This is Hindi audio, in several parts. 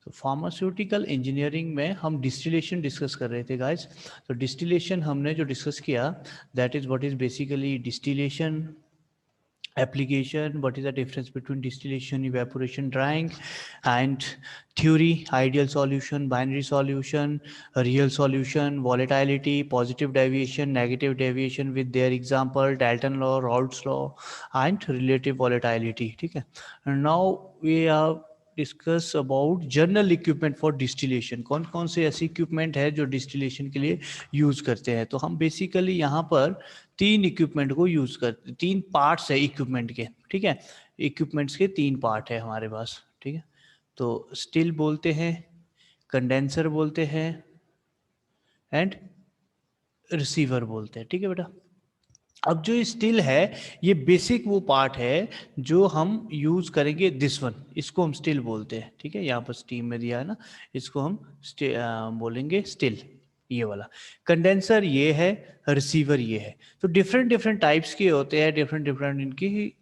तो फार्मास्यूटिकल इंजीनियरिंग में हम डिस्टिलेशन डिस्कस कर रहे थे गाइस। तो डिस्टिलेशन हमने जो डिस्कस किया, that is what is basically distillation application, what is the difference between distillation, evaporation, drying, and theory, ideal solution, binary solution, real solution, volatility, positive deviation, negative deviation with their example, Dalton law, Raoult's law, and relative volatility. ठीक है, and now we are discuss about journal equipment for distillation. कौन कौन से ऐसे इक्विपमेंट है जो डिस्टिलेशन के लिए यूज़ करते हैं। तो हम बेसिकली यहाँ पर तीन इक्विपमेंट को यूज़ करते, तीन पार्ट्स है इक्विपमेंट के, ठीक है। इक्विपमेंट्स के तीन पार्ट है हमारे पास, ठीक है। तो स्टिल बोलते हैं, कंडेंसर बोलते हैं, एंड रिसीवर बोलते हैं, ठीक है बेटा। अब जो स्टिल है ये बेसिक वो पार्ट है जो हम यूज करेंगे, दिस वन, इसको हम स्टिल बोलते हैं, ठीक है। यहाँ पर स्टीम में दिया है ना, इसको हम बोलेंगे स्टिल, ये वाला। कंडेंसर ये है, रिसीवर ये है। तो डिफरेंट डिफरेंट टाइप्स के होते हैं, डिफरेंट डिफरेंट इनकी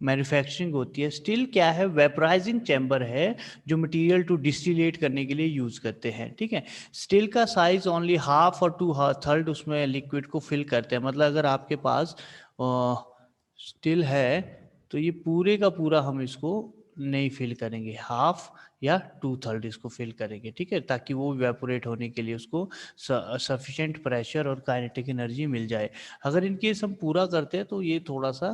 मैन्युफैक्चरिंग होती है। स्टिल क्या है, वेपराइजिंग चैम्बर है जो मटेरियल टू डिस्टिलेट करने के लिए यूज करते हैं, ठीक है। स्टिल का साइज ओनली हाफ और टू थर्ड उसमें लिक्विड को फिल करते हैं। मतलब अगर आपके पास स्टिल है तो ये पूरे का पूरा हम इसको नहीं फिल करेंगे, हाफ या टू थर्ड इसको फिल करेंगे, ठीक है, ताकि वो इवेपोरेट होने के लिए उसको सफिशिएंट प्रेशर और काइनेटिक एनर्जी मिल जाए। अगर इनकेस हम पूरा करते हैं तो ये थोड़ा सा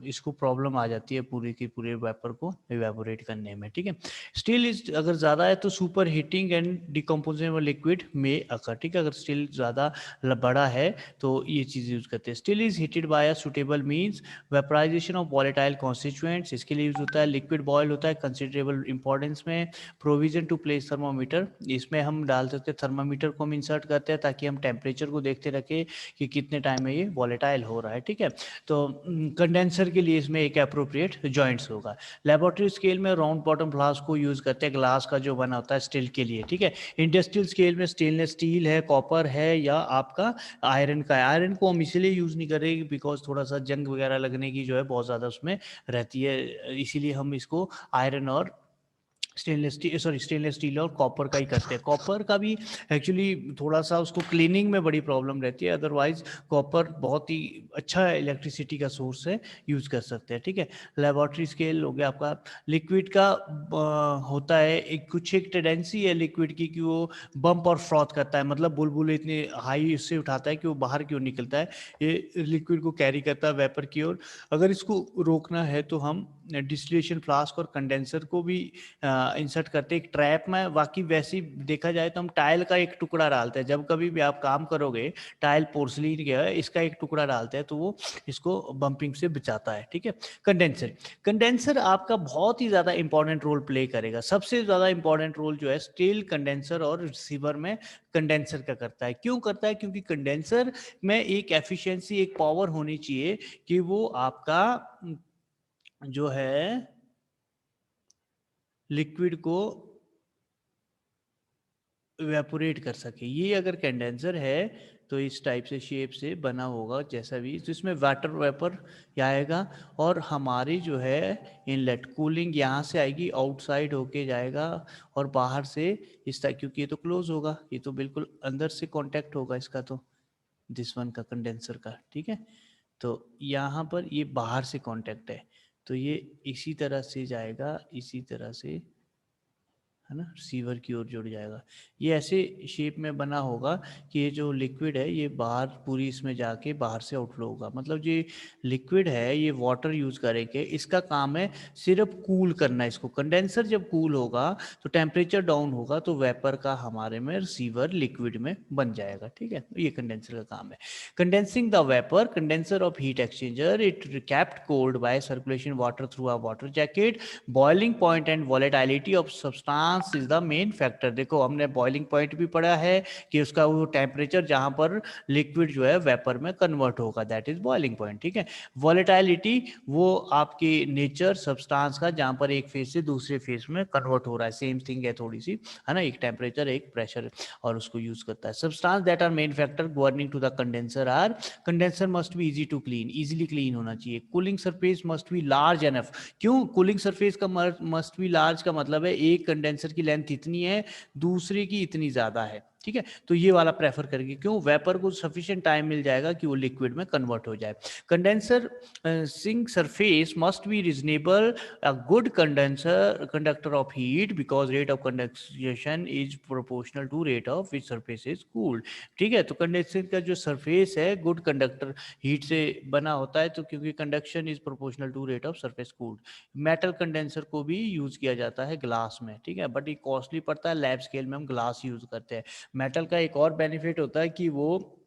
इसको प्रॉब्लम आ जाती है पूरे की पूरे वेपर को इवेपोरेट करने में, ठीक है। स्टिल इज अगर ज़्यादा है तो super heating and decomposable liquid में अकर, ठीक है। अगर स्टिल ज़्यादा बड़ा है तो ये चीज़ यूज़ करते हैं। Still is heated by a suitable means vaporization of volatile constituents, इसके लिए यूज होता है। लिक्विड बॉयल होता है कंसिडरेबल इंपॉर्टेंस में। प्रोविजन टू प्लेस थर्मोमीटर, इसमें हम डाल सकते हैं थर्मोमीटर को हम इंसर्ट करते हैं ताकि हम टेम्परेचर को देखते रखें कि कितने टाइम में ये वॉलेटाइल हो रहा है, ठीक है। तो कंडेंसर के लिए इसमें एक अप्रोप्रिएट जॉइंट्स होगा। लेबोरेटरी स्केल में राउंड बॉटम फ्लास्क को यूज करते हैं, ग्लास का जो बना होता है स्टील के लिए, ठीक है। इंडस्ट्रियल स्केल में स्टेनलेस स्टील है, कॉपर है, या आपका आयरन का है। आयरन को हम इसलिए यूज नहीं कर रहे बिकॉज थोड़ा सा जंग वगैरह लगने की जो है बहुत ज़्यादा उसमें रहती है, इसीलिए हम इसको आयरन और स्टेनलेस स्टील और कॉपर का ही करते हैं। कॉपर का भी एक्चुअली थोड़ा सा उसको क्लीनिंग में बड़ी प्रॉब्लम रहती है, अदरवाइज कॉपर बहुत ही अच्छा इलेक्ट्रिसिटी का सोर्स है, यूज कर सकते हैं, ठीक है। लेबोरेटरी स्केल हो गया आपका। लिक्विड का होता है एक कुछ एक टेंडेंसी है लिक्विड की कि वो बम्प और फ्रॉथ करता है, मतलब बुलबुल इतने हाई इससे उठाता है कि वो बाहर की ओर निकलता है, ये लिक्विड को कैरी करता है वेपर की ओर। अगर इसको रोकना है तो हम डिस्टिलेशन फ्लास्क और कंडेंसर को भी इंसर्ट करते हैं एक ट्रैप में। बाकी वैसे ही देखा जाए तो हम टाइल का एक टुकड़ा डालते हैं, जब कभी भी आप काम करोगे टाइल पोर्सलिन का इसका एक टुकड़ा डालते हैं तो वो इसको बम्पिंग से बचाता है, ठीक है। कंडेंसर, कंडेंसर आपका बहुत ही ज़्यादा इंपॉर्टेंट रोल प्ले करेगा। सबसे ज़्यादा इंपॉर्टेंट रोल जो है स्टील कंडेंसर और रिसीवर में कंडेंसर का करता है। क्यों करता है, क्योंकि कंडेंसर में एक एफिशिएंसी, एक पावर होनी चाहिए कि वो आपका जो है लिक्विड को इवेपोरेट कर सके। ये अगर कंडेंसर है तो इस टाइप से शेप से बना होगा जैसा भी, तो इसमें वाटर वेपर आएगा और हमारी जो है इनलेट कूलिंग यहाँ से आएगी, आउटसाइड होके जाएगा और बाहर से इस टाइप, क्योंकि ये तो क्लोज होगा, ये तो बिल्कुल अंदर से कांटेक्ट होगा इसका, तो दिस वन का कंडेंसर का, ठीक है। तो यहाँ पर ये बाहर से कांटेक्ट है, तो ये इसी तरह से जाएगा, इसी तरह से, है ना, रिसीवर की ओर जुड़ जाएगा। ये ऐसे शेप में बना होगा कि ये जो लिक्विड है ये बाहर पूरी इसमें जाके बाहर से आउटफ्लो होगा। मतलब ये लिक्विड है ये वाटर यूज करेंगे, इसका काम है सिर्फ कूल करना इसको। कंडेंसर जब कूल होगा तो टेम्परेचर डाउन होगा तो वेपर का हमारे में रिसीवर लिक्विड में बन जाएगा, ठीक है। तो ये कंडेंसर का काम है। Condensing the vapour, condenser of heat exchanger, it kept cold by circulation water through a water jacket, boiling point and volatility of substance substance is the main factor. देखो हमने बॉइलिंग पॉइंट भी पढ़ा है कि उसका वो टेम्परेचर जहां पर लिक्विड जो है वेपर में कन्वर्ट होगा, दैट इज बॉइलिंग पॉइंट, ठीक है। वॉलेटिलिटी वो आपकी नेचर सब्सटेंस का जहां पर एक फेज से दूसरे फेज में कन्वर्ट हो रहा है, सेम थिंग है थोड़ी सी, है ना, एक टेम्परेचर एक प्रेशर और उसको यूज करता है। Substance that are main factor governing to the condenser are, condenser must be easy to clean, easily clean होना चाहिए। Cooling surface must be large enough, क्यों कूलिंग सरफेस का मस्ट बी लार्ज का मतलब है एक कंडेंसर की लेंथ इतनी है, दूसरे की इतनी ज्यादा है, ठीक है। तो ये वाला प्रेफर करेंगे, क्यों, वेपर को सफिशिएंट टाइम मिल जाएगा कि वो लिक्विड में कन्वर्ट हो जाए। Condenser sink surface must be reasonable, a good conductor of heat because rate of condensation is proportional to rate of which surface is cooled, ठीक है। तो कंडेंसर का जो सरफेस है गुड कंडक्टर हीट से बना होता है, तो क्योंकि conduction is proportional to rate of surface cooled. Metal condenser को भी यूज किया जाता है ग्लास में, ठीक है, बट ये कॉस्टली पड़ता है, लैब स्केल में हम ग्लास यूज करते हैं। मेटल का एक और बेनिफिट होता है कि वो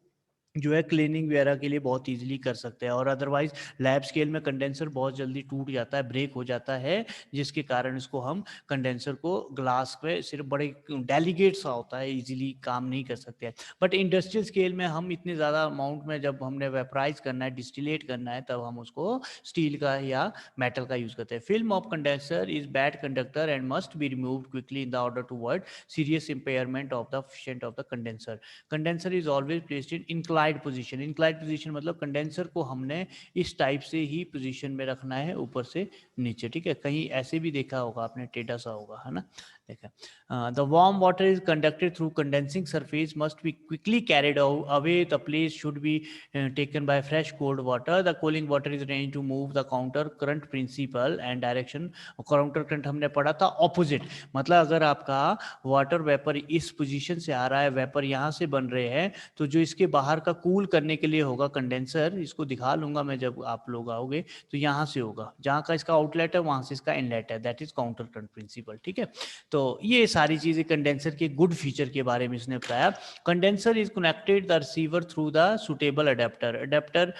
जो है क्लीनिंग वगैरह के लिए बहुत इजीली कर सकते हैं, और अदरवाइज लैब स्केल में कंडेंसर बहुत जल्दी टूट जाता है, ब्रेक हो जाता है, जिसके कारण इसको हम कंडेंसर को ग्लास पे सिर्फ बड़े डेलीगेट सा होता है, इजीली काम नहीं कर सकते हैं। बट इंडस्ट्रियल स्केल में हम इतने ज़्यादा अमाउंट में जब हमने वेपराइज करना है, डिस्टिलेट करना है, तब हम उसको स्टील का या मेटल का यूज़ करते हैं। Film of condenser is bad conductor and must be removed quickly in the order to avoid serious impairment of the efficient of the condenser. Condenser is always placed in inclined position, inclined position मतलब कंडेंसर को हमने इस टाइप से ही पोजीशन में रखना है, ऊपर से नीचे, ठीक है। कहीं ऐसे भी देखा होगा आपने, टेढ़ा सा होगा, है ना, देखा। The warm water is conducted through condensing surface must be quickly carried away, the place should be taken by fresh cold water, the cooling water is arranged to move the counter current principle and direction. Counter current हमने पढ़ा था ऑपोजिट, मतलब अगर आपका वाटर वेपर इस पोजीशन से आ रहा है, वेपर यहाँ से बन रहे हैं, तो जो इसके बाहर का कूल करने के लिए होगा कंडेंसर, इसको दिखा लूंगा मैं जब आप लोग आओगे, तो यहाँ से होगा, जहाँ का इसका आउटलेट है वहाँ से इसका इनलेट है, that is counter current principle, ठीक है। तो ये सारी चीजें कंडेंसर के गुड फीचर के बारे में इसने बताया। Condenser is connected the receiver through the suitable adapter, adapter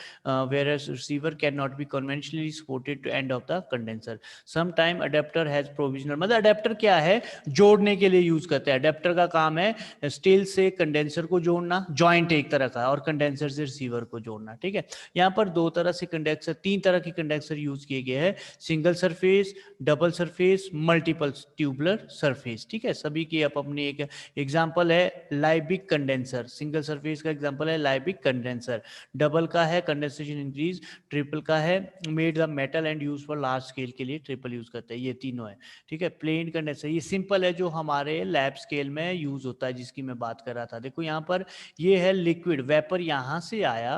where receiver can not be conventionally supported to end of the condenser. Some time adapter has provisional, मतलब अडेप्टर क्या है, जोड़ने के लिए यूज करते हैं। अडेप्टर का काम है स्टील से कंडेंसर को जोड़ना, जॉइंट एक तरह का, और कंडेंसर से रिसीवर को जोड़ना, ठीक है। यहाँ पर दो तरह से कंडेंसर, तीन तरह के कंडेंसर यूज किए गए हैं, single surface, double surface, multiple tubular surface, ठीक है। सभी की आप अपनी एक एग्जांपल है लाइबिक कंडेंसर, सिंगल सरफेस का एग्जांपल है लाइबिक कंडेंसर, डबल का है कंडेंसेशन इंक्रीज, ट्रिपल का है made the metal and use for large scale के लिए ट्रिपल यूज करते हैं, ये तीनों है, ठीक है। प्लेन कंडेंसर ये सिंपल है, जो हमारे लैब स्केल में यूज होता है, जिसकी मैं बात कर रहा था। देखो यहाँ पर ये है लिक्विड, वेपर यहाँ से आया,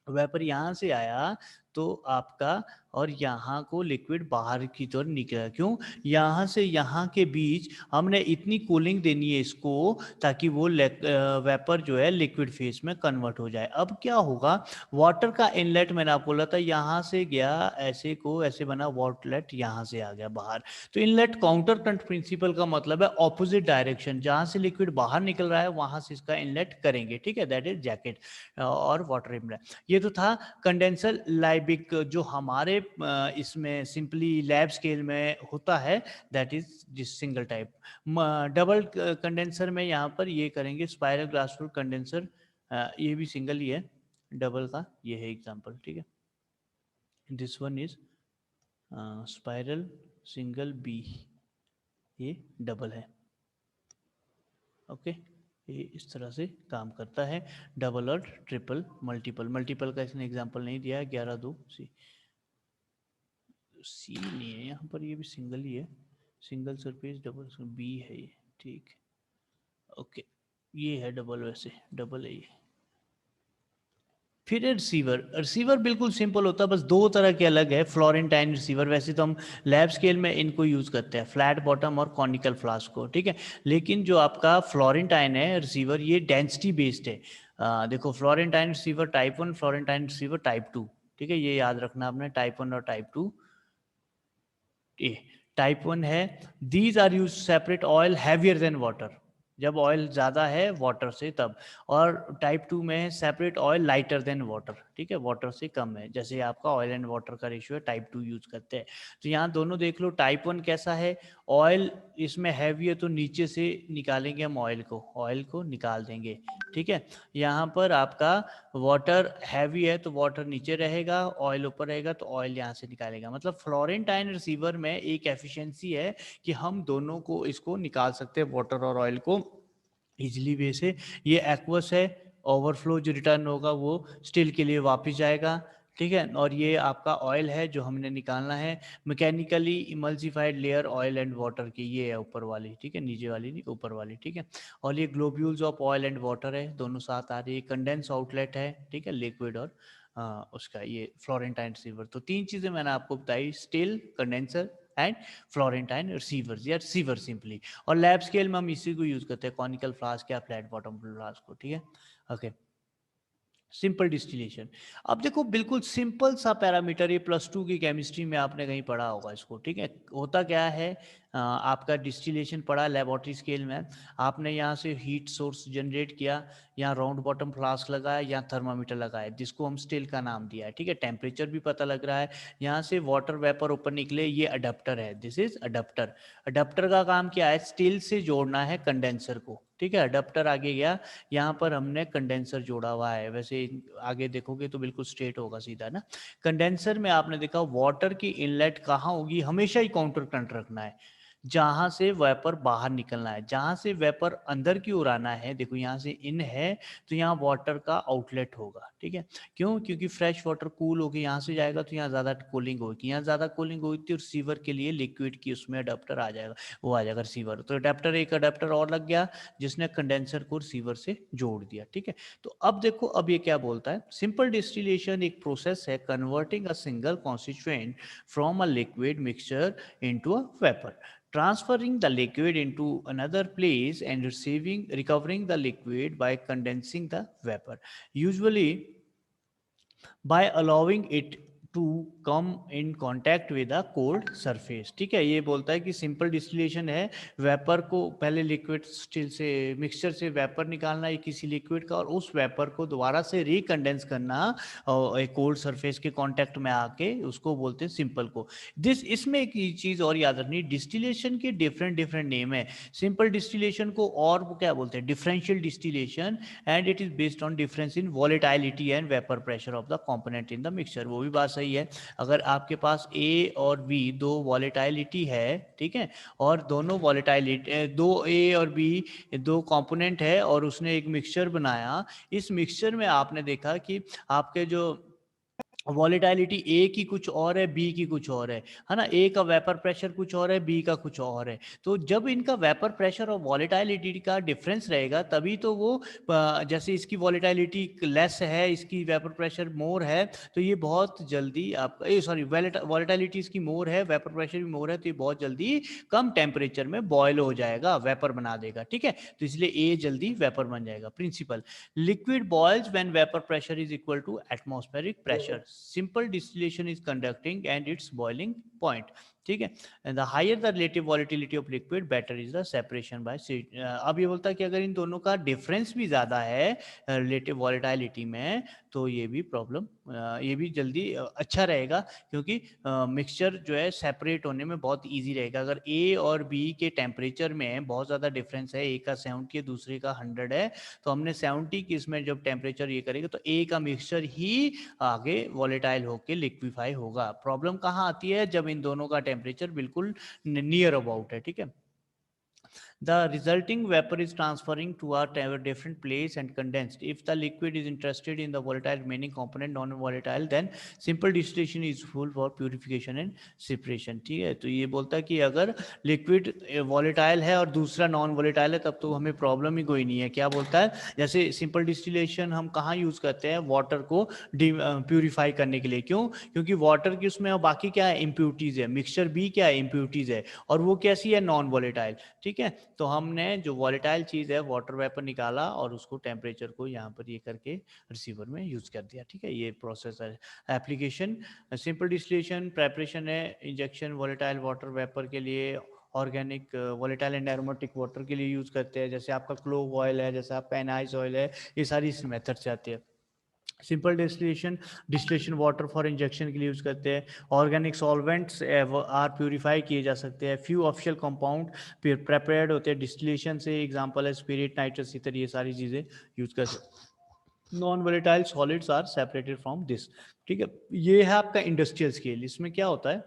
वेपर यहाँ से आया तो आपका, और यहाँ को लिक्विड बाहर की तरफ निकला, क्यों, यहाँ से यहाँ के बीच हमने इतनी कूलिंग देनी है इसको, ताकि वो वेपर जो है लिक्विड फेस में कन्वर्ट हो जाए। अब क्या होगा, वाटर का इनलेट मैंने आपको बोला था, यहाँ से गया ऐसे को ऐसे बना, वाटरलेट यहाँ से आ गया बाहर, तो इनलेट काउंटर करंट प्रिंसिपल का मतलब है ऑपोजिट डायरेक्शन, जहाँ से लिक्विड बाहर निकल रहा है वहाँ से इसका इनलेट करेंगे, ठीक है, दैट इज जैकेट और वाटर इनलेट। ये तो था कंडेंसर लाइबिक, जो हमारे इसमें सिंपली लैब स्केल में होता है, that is this single type. Double condenser में यहाँ पर ये करेंगे स्पाइरल ग्लासफुल कंडेंसर, ये भी सिंगल ही है, डबल का ये है एग्जांपल, ठीक है। This one is spiral single B, ये डबल है, ओके। ये इस तरह से काम करता है, डबल और ट्रिपल, मल्टीपल, मल्टीपल का इसने एग्जांपल नहीं दिया है, 11 2 सी, सी नहीं है यहाँ पर, ये भी सिंगल ही है, सिंगल सरफेस डबल बी है ये, ठीक, ओके। ये है डबल, वैसे डबल है ये। फिर रिसीवर, रिसीवर बिल्कुल सिंपल होता है, बस दो तरह के अलग है, फ्लोरेंटाइन रिसीवर, वैसे तो हम लैब स्केल में इनको यूज़ करते हैं, फ्लैट बॉटम और कॉनिकल फ्लास्क को, ठीक है। लेकिन जो आपका फ्लोरेंटाइन है रिसीवर, ये डेंसिटी बेस्ड है। देखो Florentine receiver type 1, Florentine receiver type 2, ठीक है, ये याद रखना आपने, टाइप 1 और टाइप 2। ए टाइप 1 है, these are use separate oil heavier than water, जब ऑयल ज़्यादा है वाटर से तब। और टाइप 2 में है separate oil lighter than water, ठीक है, वाटर से कम है, जैसे आपका ऑयल एंड वाटर का रेशियो है, टाइप 2 यूज़ करते हैं। तो यहाँ दोनों देख लो, टाइप 1 कैसा है, ऑयल इसमें हैवी है तो नीचे से निकालेंगे हम ऑयल को निकाल देंगे, ठीक है। यहाँ पर आपका वाटर हैवी है तो वाटर नीचे रहेगा, ऑयल ऊपर रहेगा तो ऑयल यहाँ से निकालेगा। मतलब फ्लोरेंटाइन रिसीवर में एक एफिशिएंसी है कि हम दोनों को इसको निकाल सकते हैं, वाटर और ऑयल को इजिली वे से। ये एक्वस है, ओवरफ्लो जो रिटर्न होगा वो स्टील के लिए वापस जाएगा, ठीक है। और ये आपका ऑयल है जो हमने निकालना है, mechanically emulsified layer oil and water की, ये है ऊपर वाली, ठीक है, नीचे वाली नहीं, ऊपर वाली, ठीक है। और ये globules of oil and water है, दोनों साथ आ रही है। कंडेंस आउटलेट है, ठीक है, लिक्विड और उसका ये फ्लोरेंटाइन रिसीवर। तो तीन चीज़ें मैंने आपको बताई, still, condenser and Florentine receivers या रिसीवर सिंपली। और लैब स्केल में हम इसी को यूज़ करते हैं, कॉनिकल फ्लास्क या फ्लैट बॉटम फ्लास्क को, ठीक है। Okay, simple distillation. अब देखो बिल्कुल सिंपल सा पैरामीटर, ये +2 की केमिस्ट्री में आपने कहीं पढ़ा होगा इसको, ठीक है। होता क्या है, आपका डिस्टिलेशन पढ़ा लेबोरेटरी स्केल में, आपने यहाँ से हीट सोर्स जनरेट किया, यहाँ राउंड बॉटम फ्लास्क लगाया, यहाँ थर्मामीटर लगाया, जिसको हम स्टिल का नाम दिया है, ठीक है। टेम्परेचर भी पता लग रहा है, यहाँ से वाटर वेपर ऊपर निकले, ये अडप्टर है, दिस इज अडप्टर। अडप्टर का काम क्या है, स्टिल से जोड़ना है कंडेंसर को, ठीक है। अडप्टर आगे गया, यहाँ पर हमने कंडेंसर जोड़ा हुआ है, वैसे आगे देखोगे तो बिल्कुल स्ट्रेट होगा सीधा ना। कंडेंसर में आपने देखा वाटर की इनलेट कहाँ होगी, हमेशा ही काउंटर करंट रखना है, जहां से वेपर बाहर निकलना है, जहां से वेपर अंदर की ओर आना है। देखो यहाँ से इन है तो यहाँ वाटर का आउटलेट होगा, ठीक है। क्यों, क्योंकि फ्रेश वाटर कूल होकर यहाँ से जाएगा तो यहाँ ज़्यादा कूलिंग होगी, यहाँ ज़्यादा कूलिंग होगी तो रिसीवर के लिए लिक्विड की उसमें अडाप्टर आ जाएगा, वो आ जाएगा रिसीवर। तो अडाप्टर, एक अडाप्टर और लग गया जिसने कंडेंसर को रिसीवर से जोड़ दिया, ठीक है। तो अब देखो, अब ये क्या बोलता है, सिंपल डिस्टिलेशन एक प्रोसेस है converting a single constituent from a liquid mixture into a vapour, transferring the liquid into another place and recovering the liquid by condensing the vapor, usually by allowing it to come in contact with a cold surface, ठीक है। ये बोलता है कि सिंपल डिस्टिलेशन है, वेपर को पहले लिक्विड स्टिल से मिक्सचर से वेपर निकालना है किसी लिक्विड का, और उस वेपर को दोबारा से रिकंडेंस करना एक कोल्ड सरफेस के कांटेक्ट में आके, उसको बोलते हैं सिंपल को। दिस इसमें एक चीज़ और याद रखनी, डिस्टिलेशन के डिफरेंट डिफरेंट नेम है। सिंपल डिस्टिलेशन को और वो क्या बोलते हैं, differential distillation, and it is based on difference in volatility and vapour pressure of the component in the mixture. वो भी बात सही है, अगर आपके पास ए और बी दो वॉलेटिलिटी है, ठीक है, और दोनों वॉलेटिलिटी, दो ए और बी दो कंपोनेंट है और उसने एक मिक्सचर बनाया, इस मिक्सचर में आपने देखा कि आपके जो वॉलेटिलिटी ए की कुछ और है, बी की कुछ और है ना, ए का वेपर प्रेशर कुछ और है, बी का कुछ और है। तो जब इनका वेपर प्रेशर और वॉलेटिलिटी का डिफरेंस रहेगा तभी तो वो जैसे इसकी वॉलेटिलिटी लेस है, इसकी वेपर प्रेशर मोर है, तो ये बहुत जल्दी आपका सॉरी वॉलेटिलिटी इसकी मोर है, वेपर प्रेशर भी मोर है, तो ये बहुत जल्दी कम टेम्परेचर में बॉयल हो जाएगा, वेपर बना देगा, ठीक है। तो इसलिए ए जल्दी वेपर बन जाएगा। Principle, liquid boils when vapor pressure is equal to atmospheric pressure, simple distillation is conducting and its boiling point, ठीक है। And the higher the relative volatility of liquid better is the separation by. अब ये बोलता है कि अगर इन दोनों का डिफरेंस भी ज़्यादा है रिलेटिव वॉलिटिलिटी में, तो ये भी प्रॉब्लम, ये भी जल्दी अच्छा रहेगा, क्योंकि मिक्सचर जो है सेपरेट होने में बहुत इजी रहेगा। अगर ए और बी के टेम्परेचर में बहुत ज़्यादा डिफरेंस है, एक का 70 है दूसरे का 100 है, तो हमने 70 की इसमें जब टेम्परेचर ये करेंगे तो ए का मिक्सचर ही आगे वॉलेटाइल होकर लिक्विफाई होगा। प्रॉब्लम कहाँ आती है, जब इन दोनों का टेम्परेचर बिल्कुल नियर अबाउट है, ठीक है। The resulting vapor is transferring to a different place and condensed. If the liquid is interested in the volatile remaining component non-volatile, then simple distillation is useful for purification and separation. ठीक है, तो ये बोलता है कि अगर लिक्विड वॉलेटाइल है और दूसरा नॉन वॉलेटाइल है, तब तो हमें प्रॉब्लम ही कोई नहीं है। क्या बोलता है, जैसे सिंपल डिस्टिलेशन हम कहाँ यूज़ करते हैं, वाटर को प्यूरिफाई करने के लिए। क्यों, क्योंकि वाटर की उसमें बाकी क्या है, इम्प्यूरिटीज़ है, मिक्सचर भी क्या है, इम्प्यूरिटीज़ है, और वो कैसी है, नॉन वॉलेटाइल, ठीक है। तो हमने जो वॉलेटाइल चीज़ है वाटर वेपर निकाला और उसको टेम्परेचर को यहाँ पर ये करके रिसीवर में यूज़ कर दिया, ठीक है। ये प्रोसेस है। एप्लीकेशन, सिंपल डिस्टिलेशन प्रेपरेशन है, इंजेक्शन वॉलेटाइल वाटर वेपर के लिए organic volatile and aromatic water के लिए यूज़ करते हैं, जैसे आपका क्लोव ऑयल है, जैसे आपका एनाइज ऑयल है, ये सारी इस मेथड से आती है। Simple distillation water for injection के लिए यूज़ करते हैं। ऑर्गेनिक सॉल्वेंट्स आर प्यूरिफाई किए जा सकते हैं। फ्यू ऑफिशियल कंपाउंड प्रेपेयर्ड होते हैं डिस्टिलेशन से, एग्जांपल है स्पिरिट, नाइट्रस, इतर ये सारी चीज़ें यूज़ कर सकते। Non volatile solids are separated from this. ठीक है, ये है आपका इंडस्ट्रियल स्केल। इसमें क्या होता है,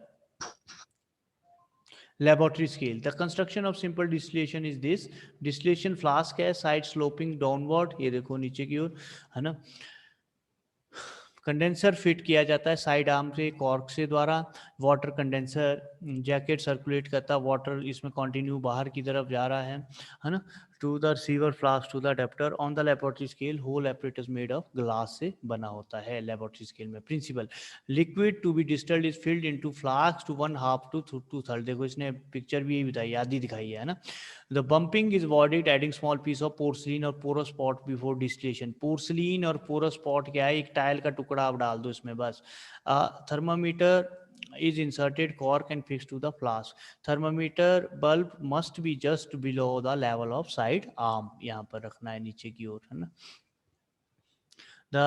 laboratory scale. The construction of simple distillation is this. Distillation flask है, साइड स्लोपिंग डाउनवर्ड, ये देखो नीचे की ओर, है ना। कंडेंसर फिट किया जाता है साइड आर्म से, कॉर्क से द्वारा। वाटर कंडेंसर जैकेट सर्कुलेट करता है, वाटर इसमें कंटिन्यू बाहर की तरफ जा रहा है ना, to the receiver flask to the adapter. On the laboratory scale whole apparatus made of glass से बना होता है लेबोरेटरी स्केल में। Principle, liquid to be distilled is filled into flask to 1/2 to 2/3। देखो इसने पिक्चर भी यही बताई, आधी दिखाई है ना। The bumping is avoided adding small piece of porcelain और porous pot before distillation. Porcelain और पोरस पॉट क्या है, एक टाइल का टुकड़ा आप डाल दो इसमें बस। Thermometer is inserted cork and fixed to the flask. Thermometer bulb must be just below the level of side arm, यहाँ पर रखना है नीचे की ओर, है ना। The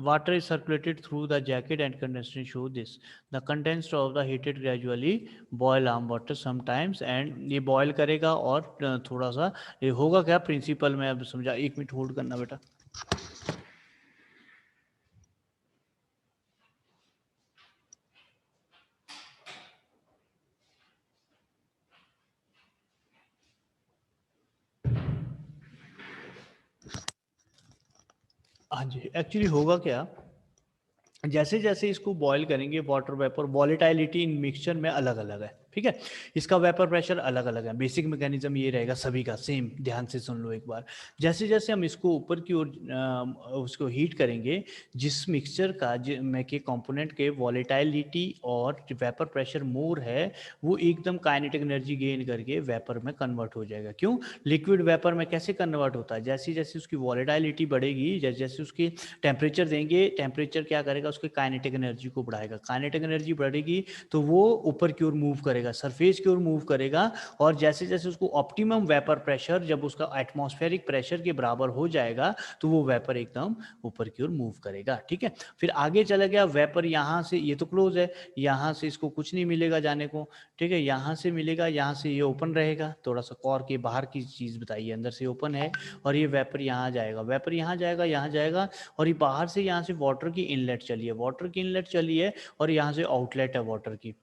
water is circulated through the jacket and condenser show this. The contents of the heated gradually boil arm water sometimes, and ये boil करेगा और थोड़ा सा ये होगा क्या, प्रिंसिपल में अब समझा। एक मिनट होल्ड करना बेटा। हाँ जी, एक्चुअली होगा क्या, जैसे जैसे इसको बॉईल करेंगे, वाटर वेपर वॉलेटाइलिटी इन मिक्सचर में अलग अलग है, ठीक है। इसका वेपर प्रेशर अलग अलग है। बेसिक मैकेनिज्म ये रहेगा सभी का सेम, ध्यान से सुन लो एक बार। जैसे जैसे हम इसको ऊपर की ओर उसको हीट करेंगे, जिस मिक्सचर का में के कंपोनेंट के वॉलेटाइलिटी और वेपर प्रेशर मोर है, वो एकदम काइनेटिक एनर्जी गेन करके वेपर में कन्वर्ट हो जाएगा। क्यों, लिक्विड वेपर में कैसे कन्वर्ट होता है, जैसे जैसे उसकी वॉलेटाइलिटी बढ़ेगी, जैसे जैसे उसकी टेम्परेचर देंगे, टेम्परेचर क्या करेगा, उसके काइनेटिक एनर्जी को बढ़ाएगा। काइनेटिक एनर्जी बढ़ेगी तो वो ऊपर की ओर मूव करेगा, सरफेस की ओर मूव करेगा। और जैसे जैसे उसको ऑप्टिमम वेपर प्रेशर, जब उसका एटमॉस्फेरिक प्रेशर के बराबर हो जाएगा, तो वो वेपर एकदम ऊपर की ओर मूव करेगा, ठीक है। फिर आगे चला गया वेपर, यहाँ से, ये तो क्लोज है, यहाँ से इसको कुछ नहीं मिलेगा जाने को, ठीक है। यहाँ से मिलेगा, यहाँ से ये ओपन रहेगा, थोड़ा सा कॉर के बाहर की चीज़ बताइए, अंदर से ओपन है। और ये वेपर यहाँ जाएगा, वेपर यहाँ जाएगा, यहाँ जाएगा। और ये बाहर से, यहाँ से वाटर की इनलेट चली है, वाटर की इनलेट चली है, और यहाँ से आउटलेट है वाटर की।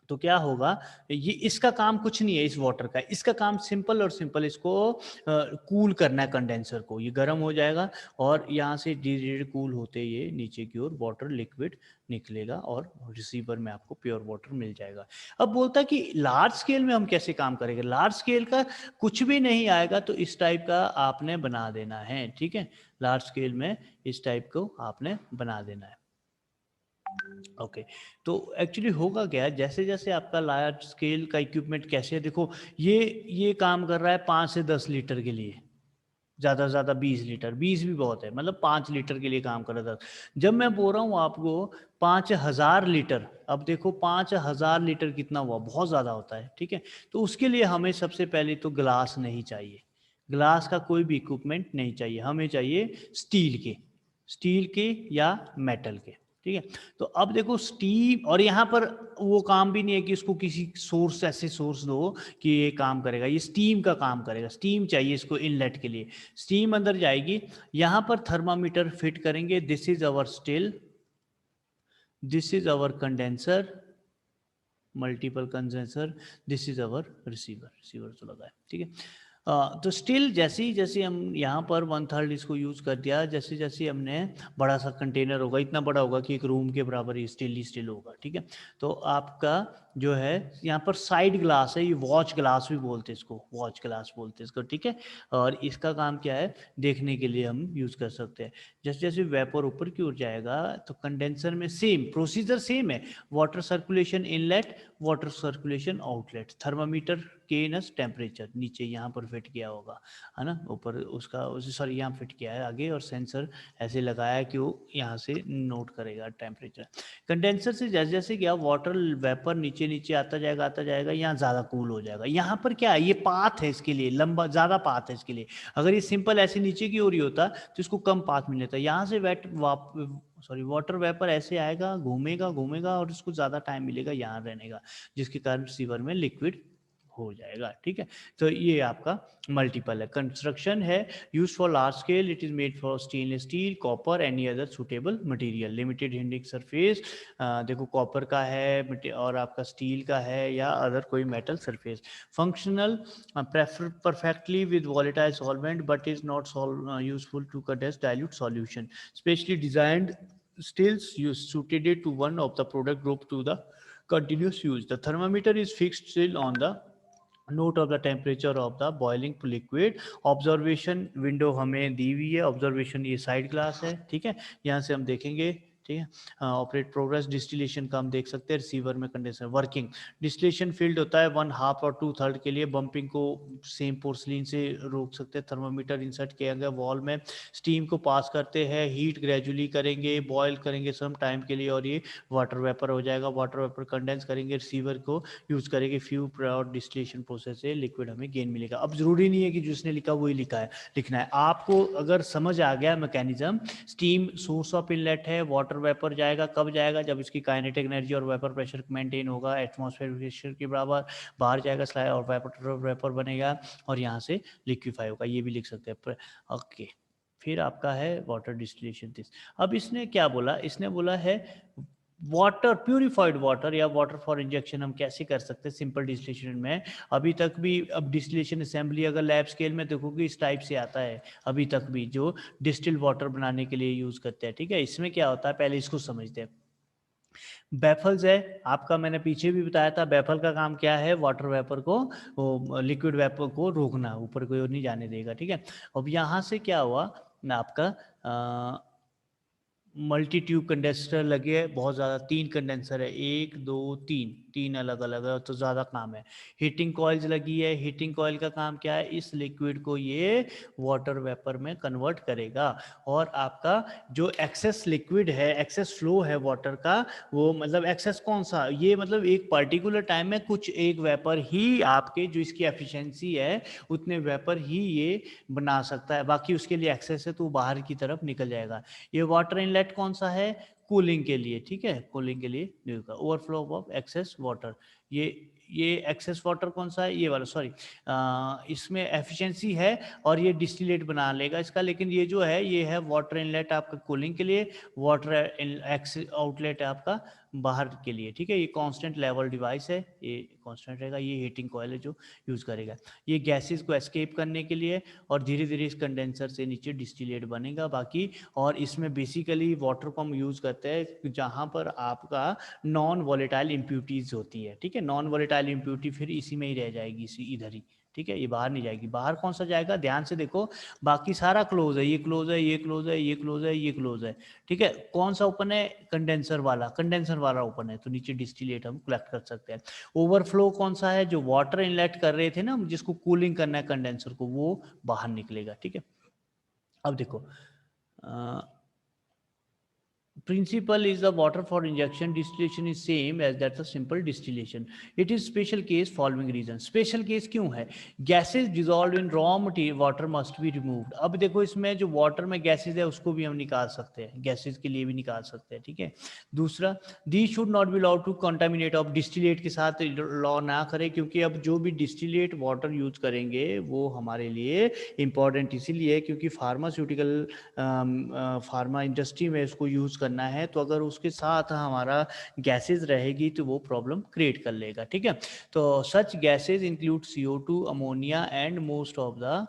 तो क्या होगा, ये इसका काम कुछ नहीं है इस वाटर का, इसका काम सिंपल और सिंपल इसको कूल करना है कंडेंसर को। ये गर्म हो जाएगा और यहाँ से धीरे धीरे कूल होते ये नीचे की ओर वाटर लिक्विड निकलेगा और रिसीवर में आपको प्योर वाटर मिल जाएगा। अब बोलता है कि लार्ज स्केल में हम कैसे काम करेंगे। लार्ज स्केल का कुछ भी नहीं आएगा तो इस टाइप का आपने बना देना है, ठीक है। लार्ज स्केल में इस टाइप को आपने बना देना है। ओके तो एक्चुअली होगा क्या, जैसे जैसे आपका लार्ज स्केल का इक्विपमेंट कैसे है, देखो ये काम कर रहा है 5 से 10 लीटर के लिए, ज़्यादा से ज़्यादा 20 लीटर, 20 भी बहुत है, मतलब 5 लीटर के लिए काम कर रहा था। जब मैं बोल रहा हूँ आपको 5000 लीटर, अब देखो 5000 लीटर कितना हुआ, बहुत ज़्यादा होता है, ठीक है। तो उसके लिए हमें सबसे पहले तो ग्लास नहीं चाहिए, ग्लास का कोई भी इक्विपमेंट नहीं चाहिए, हमें चाहिए स्टील के या मेटल के, ठीक है। तो अब देखो स्टीम, और यहाँ पर वो काम भी नहीं है कि इसको किसी सोर्स, ऐसे सोर्स दो कि ये काम करेगा, ये स्टीम का काम करेगा, स्टीम चाहिए इसको इनलेट के लिए, स्टीम अंदर जाएगी। यहाँ पर थर्मामीटर फिट करेंगे, this is our still, this is our condenser, multiple condenser, this is our receiver, receiver तो लगा है, ठीक है। तो स्टिल जैसे जैसे हम यहाँ पर 1/3 इसको यूज़ कर दिया, जैसे जैसे हमने बड़ा सा कंटेनर होगा, इतना बड़ा होगा कि एक रूम के बराबर ही स्टिल होगा, ठीक है। तो आपका जो है यहाँ पर साइड ग्लास है, ये वॉच ग्लास भी बोलते हैं इसको, वॉच ग्लास बोलते हैं इसको, ठीक है। और इसका काम क्या है, देखने के लिए हम यूज़ कर सकते हैं। जैसे जैसे वेपर ऊपर की ओर जाएगा तो कंडेंसर में सेम प्रोसीजर सेम है, water circulation inlet, water circulation outlet, thermometer Kaynes temperature नीचे यहाँ पर फिट किया होगा, है ना, ऊपर उसका सॉरी यहाँ फिट किया है आगे, और सेंसर ऐसे लगाया है कि वो यहाँ से नोट करेगा टेम्परेचर। कंडेंसर से जैसे जैसे क्या वाटर वेपर नीचे नीचे आता जाएगा, यहाँ ज़्यादा कूल हो जाएगा। यहाँ पर क्या है, ये पाथ है इसके लिए, लंबा ज़्यादा पाथ है इसके लिए। अगर ये सिंपल ऐसे नीचे की ओर ही होता तो इसको कम पाथ मिल जाता। यहाँ से वाटर वेपर ऐसे आएगा, घूमेगा घूमेगा, और इसको ज़्यादा टाइम मिलेगा यहाँ रहने का, जिसके कारण रिसीवर में लिक्विड हो जाएगा। ठीक है, तो ये आपका मल्टीपल है। कंस्ट्रक्शन है use for large scale, it is made for stainless steel, copper, any other suitable material. Limited heating surface, देखो कॉपर का है और आपका स्टील का है या अदर कोई metal surface. Functional, perfectly with volatile solvent but is not useful to condense dilute solution. Specially designed stills suited to one of the product group to the continuous use. The thermometer is fixed still on the note of the temperature of the boiling liquid. Observation window हमें दी हुई है, ऑब्जर्वेशन ये साइड ग्लास है। ठीक है, यहाँ से हम देखेंगे। ठीक है, ऑपरेट प्रोग्रेस डिस्टिलेशन का हम देख सकते हैं। रिसीवर में कंडेंसर वर्किंग, डिस्टिलेशन फील्ड होता है 1/2 और 2/3 के लिए। बम्पिंग को सेम पोर्सलिन से रोक सकते हैं। थर्मोमीटर इंसर्ट किया गया वॉल में, स्टीम को पास करते हैं, हीट ग्रेजुअली करेंगे, बॉयल करेंगे सम टाइम के लिए, और ये वाटर वेपर हो जाएगा। वाटर वेपर कंडेंस करेंगे, रिसीवर को यूज करेंगे, फ्यू और डिस्टिलेशन प्रोसेस से लिक्विड हमें गेन मिलेगा। अब जरूरी नहीं है कि जिसने लिखा वही लिखना है आपको। अगर समझ आ गया mechanism, steam source of inlet है, वाटर वेपर जाएगा, कब जाएगा, जब इसकी काइनेटिक एनर्जी और वेपर प्रेशर मेंटेन होगा एटमॉस्फेयर प्रेशर के बराबर, बाहर जाएगा स्लाइड और वेपर बनेगा और यहाँ से लिक्विफाई होगा। ये भी लिख सकते हैं। ओके, फिर आपका है वाटर डिस्टिलेशन। अब इसने क्या बोला, इसने बोला है वाटर, प्यूरिफाइड वाटर या वाटर फॉर इंजेक्शन हम कैसे कर सकते हैं सिंपल डिस्टिलेशन में। अभी तक भी, अब डिस्टिलेशन असेंबली अगर लैब स्केल में देखोगे इस टाइप से आता है अभी तक भी, जो डिस्टिल वाटर बनाने के लिए यूज करते हैं। ठीक है, इसमें क्या होता है पहले इसको समझते हैं। बैफल्स है आपका, मैंने पीछे भी बताया था। बैफल का काम क्या है, वाटर वेपर को, लिक्विड वेपर को रोकना, ऊपर कोई और नहीं जाने देगा। ठीक है, अब यहाँ से क्या हुआ ना, आपका मल्टी ट्यूब कंडेंसर लगे हैं बहुत ज़्यादा, 3 कंडेंसर है, 1 2 3, 3 अलग अलग है तो ज़्यादा काम है। हीटिंग कॉइल्स लगी है, हीटिंग कॉइल का काम क्या है, इस लिक्विड को ये वाटर वेपर में कन्वर्ट करेगा। और आपका जो एक्सेस लिक्विड है, एक्सेस फ्लो है वाटर का, वो मतलब एक्सेस कौन सा, ये मतलब एक पर्टिकुलर टाइम में कुछ एक वेपर ही आपके, जो इसकी एफिशिएंसी है उतने वेपर ही ये बना सकता है, बाकी उसके लिए एक्सेस है तो बाहर की तरफ निकल जाएगा। ये वाटर इनलेट कौन सा है, कूलिंग के लिए। ठीक है, कूलिंग के लिए ओवरफ्लो ऑफ एक्सेस वाटर। ये एक्सेस वाटर कौन सा है, ये वाला, सॉरी, इसमें एफिशिएंसी है और ये डिस्टिलेट बना लेगा इसका। लेकिन ये जो है ये है वाटर इनलेट आपका कूलिंग के लिए, वाटर आउटलेट है आपका बाहर के लिए। ठीक है, ये कांस्टेंट लेवल डिवाइस है, ये कांस्टेंट रहेगा। ये हीटिंग कॉइल है जो यूज करेगा ये गैसेस को एस्केप करने के लिए, और धीरे धीरे इस कंडेंसर से नीचे डिस्टिलेट बनेगा बाकी। और इसमें बेसिकली वाटर को हम यूज़ करते हैं जहाँ पर आपका नॉन वॉलेटाइल इम्प्यूरिटीज होती है। ठीक है, नॉन वॉलेटाइल इम्प्यूरिटी फिर इसी में ही रह जाएगी, इसी इधर ही। ठीक है, ये बाहर नहीं जाएगी। बाहर कौन सा जाएगा, ध्यान से देखो, बाकी सारा क्लोज है, ये क्लोज है, ये क्लोज है, ये क्लोज है, ये क्लोज है। ठीक है, कौन सा ओपन है, कंडेंसर वाला, कंडेंसर वाला ओपन है, तो नीचे डिस्टिलेट हम कलेक्ट कर सकते हैं। ओवरफ्लो कौन सा है, जो वाटर इनलेट कर रहे थे ना, जिसको कूलिंग करना है कंडेंसर को, वो बाहर निकलेगा। ठीक है, अब देखो, principle is the water for injection distillation is same as that of simple distillation. It is special case following reason. Special case क्यों है, gases dissolved in raw material water must be removed. अब देखो इसमें जो water में gases है उसको भी हम निकाल सकते हैं, gases के लिए भी निकाल सकते हैं। ठीक है, दूसरा, these should not be allowed to contaminate, अब distillate के साथ लॉ ना करें, क्योंकि अब जो भी distillate water यूज करेंगे वो हमारे लिए important इसीलिए क्योंकि फार्मास्यूटिकल फार्मा इंडस्ट्री में इसको यूज करना है, तो अगर उसके साथ हमारा गैसेज रहेगी तो वो प्रॉब्लम क्रिएट कर लेगा। ठीक है, तो such gases include CO2, ammonia and most of the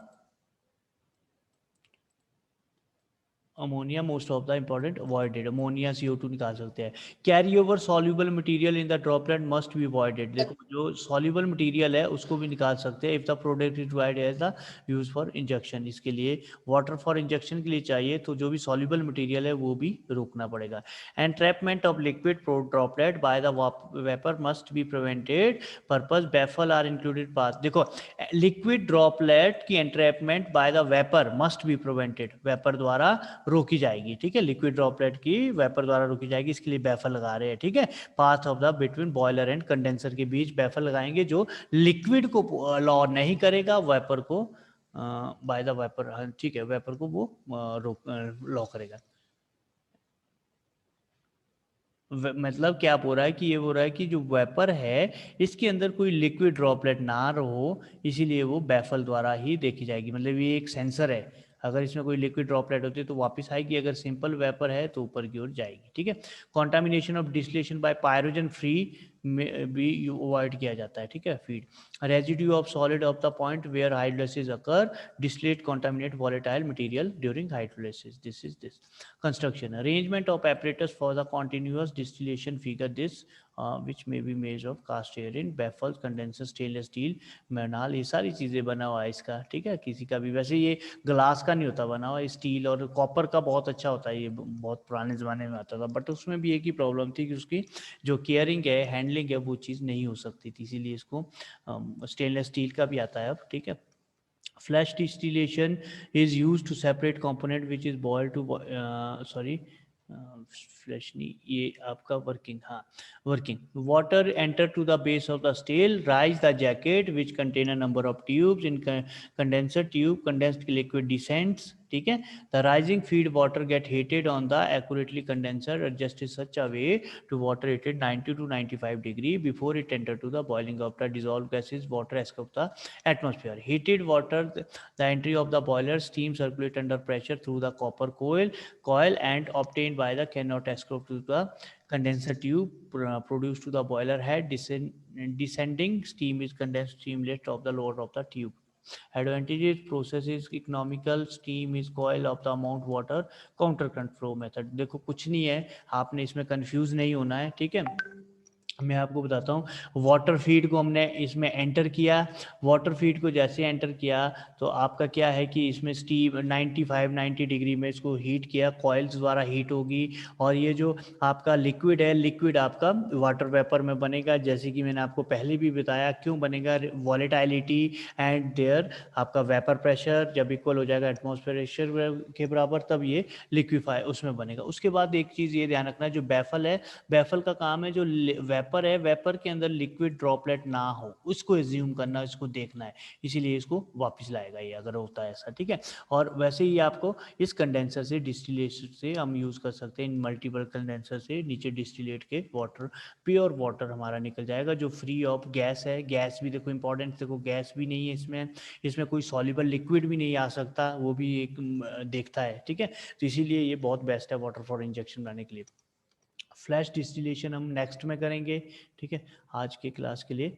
ammonia most of the important avoided, ammonia CO2 निकाल सकते हैं। Carry over soluble material in the droplet must be avoided, देखो जो सॉल्यूबल मटेरियल है उसको भी निकाल सकते हैं if the product is required as the use for injection, इसके लिए वाटर फॉर इंजेक्शन के लिए चाहिए तो जो भी सॉल्यूबल मटेरियल है वो भी रोकना पड़ेगा। Entrapment of liquid droplet by the vapour must be prevented, purpose baffle are included pass, देखो लिक्विड ड्रॉपलेट की entrapment by the vapour must be prevented, vapour द्वारा रोकी जाएगी, ठीक है, लिक्विड ड्रॉपलेट की वेपर द्वारा रोकी जाएगी, इसके लिए बैफल लगा रहे हैं, ठीक है। Path of the between boiler and condenser के बीच बैफल लगाएंगे जो लिक्विड को लॉ नहीं करेगा, वेपर को बाय द वेपर, ठीक है, वेपर को वो लॉ करेगा। मतलब क्या बोल रहा है कि ये बोल रहा है कि जो वेपर है इसके अंदर कोई लिक्विड ड्रॉपलेट ना रहो, इसीलिए वो बैफल द्वारा ही देखी जाएगी, मतलब ये एक सेंसर है, अगर इसमें कोई लिक्विड ड्रॉपलेट होती है तो वापस आएगी, अगर सिंपल वेपर है तो ऊपर की ओर जाएगी, ठीक है। Contamination of distillation by pyrogen free में भी अवॉइड किया जाता है, ठीक है। Feed residue of solid of the point where hydrolysis occur distillate contaminate volatile material during hydrolysis, this is this. Construction arrangement of apparatus for the continuous distillation figure this which may be made of cast iron baffles condenser stainless steel Menal, ये सारी चीज़ें बना हुआ है इसका, ठीक है। किसी का भी वैसे ये ग्लास का नहीं होता बना हुआ, स्टील और कॉपर का बहुत अच्छा होता है, ये बहुत पुराने ज़माने में आता था, बट उसमें भी एक ही प्रॉब्लम थी कि उसकी जो केयरिंग है हैंडलिंग है वो चीज़ नहीं हो सकती थी, इसीलिए इसको स्टेनलेस स्टील का भी आता है अब, ठीक है। Flash distillation is used to separate component which is boiled to sorry flash नहीं, ये आपका वर्किंग, हाँ working water enter to the base of the still rise the jacket which contain a number of tubes in condenser tube condensed liquid descends, ठीक है। The rising feed water get heated on the accurately condenser adjusted such a way to water heated 90 to 95 degree before it enter to the boiling of the dissolved gases water escape the atmosphere. Heated water, the entry of the boiler, steam circulate under pressure through the copper coil and obtained by the cannot escape to the condenser tube produced to the boiler head. Descending steam is condensed streamlet of the lower of the tube. Advantages process is economical, steam is coil of the amount water, counter current flow method, देखो कुछ नहीं है, आपने इसमें कंफ्यूज नहीं होना है, ठीक है। मैं आपको बताता हूँ वाटर फीड को हमने इसमें एंटर किया, वाटर फीड को जैसे एंटर किया तो आपका क्या है कि इसमें स्टीम 90 डिग्री में इसको हीट किया, कॉइल्स द्वारा हीट होगी, और ये जो आपका लिक्विड है, लिक्विड आपका वाटर वेपर में बनेगा, जैसे कि मैंने आपको पहले भी बताया क्यों बनेगा, वॉलेटिलिटी एंड देयर आपका वेपर प्रेशर जब इक्वल हो जाएगा एटमॉस्फेयर प्रेशर के बराबर तब ये लिक्विफाई उसमें बनेगा। उसके बाद एक चीज़ ये ध्यान रखना है, जो बैफल है, बैफल का काम है जो वेपर है, वेपर के अंदर लिक्विड ड्रॉपलेट ना हो उसको एज्यूम करना, इसको देखना है, इसीलिए इसको वापस लाएगा ये अगर होता है ऐसा, ठीक है। और वैसे ही आपको इस कंडेंसर से डिस्टिलेशन से हम यूज़ कर सकते हैं, इन मल्टीपल कंडेंसर से नीचे डिस्टिलेट के वाटर, प्योर वाटर हमारा निकल जाएगा जो फ्री ऑफ गैस है। गैस भी देखो इंपॉर्टेंट, देखो गैस भी नहीं है इसमें, इसमें कोई सॉल्युबल लिक्विड भी नहीं आ सकता, वो भी एक देखता है, ठीक है। तो इसीलिए ये बहुत बेस्ट है वाटर फॉर इंजेक्शन बनाने के लिए। फ्लैश डिस्टिलेशन हम नेक्स्ट में करेंगे, ठीक है। आज के क्लास के लिए